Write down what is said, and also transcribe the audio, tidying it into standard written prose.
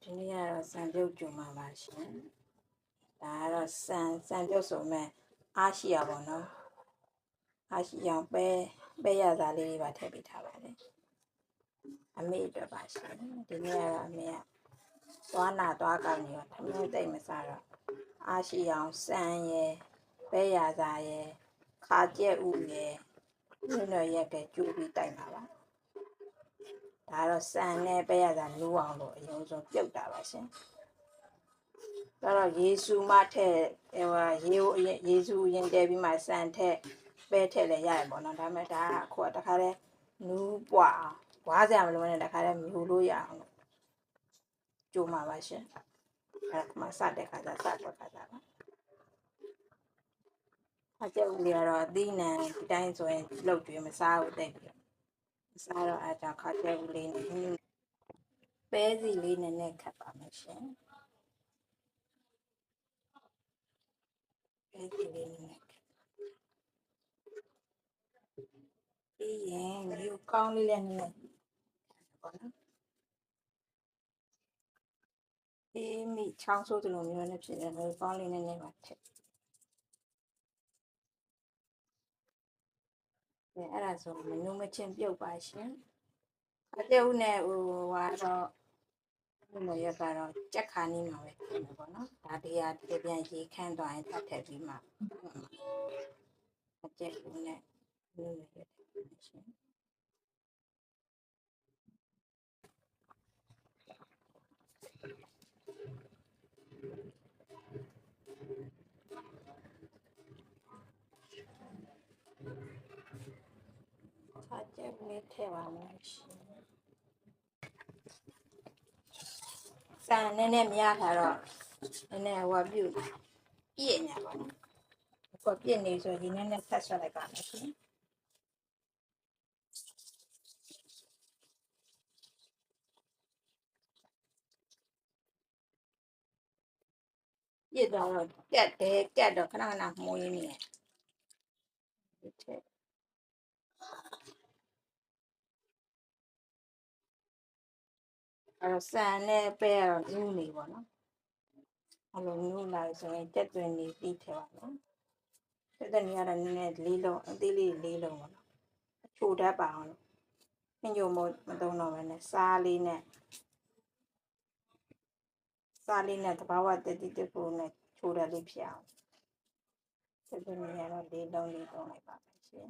ဒီနေ့ကတော့စံပြုတ်ကြုံမှာပါရှင်ဒါကတော့စံပြုတ်ဆိုမဲ့အားရှိရပါတော့အားရှိအောင်ပဲရစားလေးတွေပါထည့်ပေးထားပါတယ်အမေအတွက်ပါရှင်ဒီနေ့ကတော့အမေကသွားနာသွားကောင်းနေတော့ထမင်းသိမ့်မစားတော့အားရှိအောင်စံရယ်ပဲရစားရယ်ခါကျက်ဥရယ်ညတော့ရက်ကကျိုးပြီးတိုက်မှာပါဒါတော့စံနဲ့ပဲရစားလူအောင်လို့အရင်ဆုံးပြုတ်တာပါရှင်တော့ယေရှုမထက်ယေရှုရင်တဲပြီးမှစံထက်ပဲထက်လည်းရတယ်ပေါ့နော်ဒါပေမဲ့ဒါကအခုတခါတည်းနူးပွားဝါးစရာမလိုနဲ့တခါတည်းမြူလို့ရအောင်ကြိုးမှာပါရှင်အဲ့ဒါမှစတဲ့ခါကျစတဲ့ခါကျပါအကျုပ်လေးကတော့အသီးနှံဒီတိုင်းဆိုရင်လှုပ်ကြွေးမစားဘူးတဲ့ပြီးမစားတော့အဲ့ဒါခါကျုပ်လေးနဲ့ပဲစီလေးနဲ့ခတ်ပါမယ်ရှင်ပဲစီလေးနဲ့ပြီးရင်ဒီကောင်းလေးလည်းနည်းပေါ့နော်အေးမိချောင်းဆိုးတလုံးမျိုးနဲ့ဖြစ်တယ်လို့ကောင်းလေးနဲ့ပါထည့်အဲ့ဒါဆိုမနုမချင်းပြုတ်ပါရှင်အကျုပ်နဲ့ဟိုကတော့ဒီလိုရကတော့ကြက်ခါနီးမှာပဲဖြစ်နေပေါ့နော်ဒါတရားတပြန်ရေခန့်သွားရင်ထပ်ထည့်ပြီးမှအကျက်ဦးနဲ့ဒီလိုရတဲ့ရှင်အကျက်လေးထည့်ပါမယ်ရှင်စံနည်းနည်းမရတာတော့နည်းနည်းဟိုပြုတ်ပြည့်နေပါတော့ကိုပြည့်နေဆိုဒီနည်းနည်းဆက်ဆွဲလိုက်ပါမယ်ရှင်ပြည့်တော့ကက်တော့ခဏခဏမှုန်းရင်းနေဒီထက်အဲ့စံနဲ့ပဲတော့နူးနေပေါ့နော်အဲ့လိုနူးလာဆိုရင်တက်သွင်းနေပြီးထဲပါနော်တက်တဲ့နေရာတော့နည်းနည်းလေးလုံးအသေးလေးလေးလုံးပေါ့နော်အချိုတတ်ပါအောင်လို့ညို့မသုံးတော့ဘဲနဲ့စားလေးနဲ့တဘာဝတက်တိတက်ဖို့နဲ့ချိုးတယ်လေးဖြစ်အောင်တက်တဲ့နေရာတော့လေးလုံးလိုက်ပါမယ်ရှင်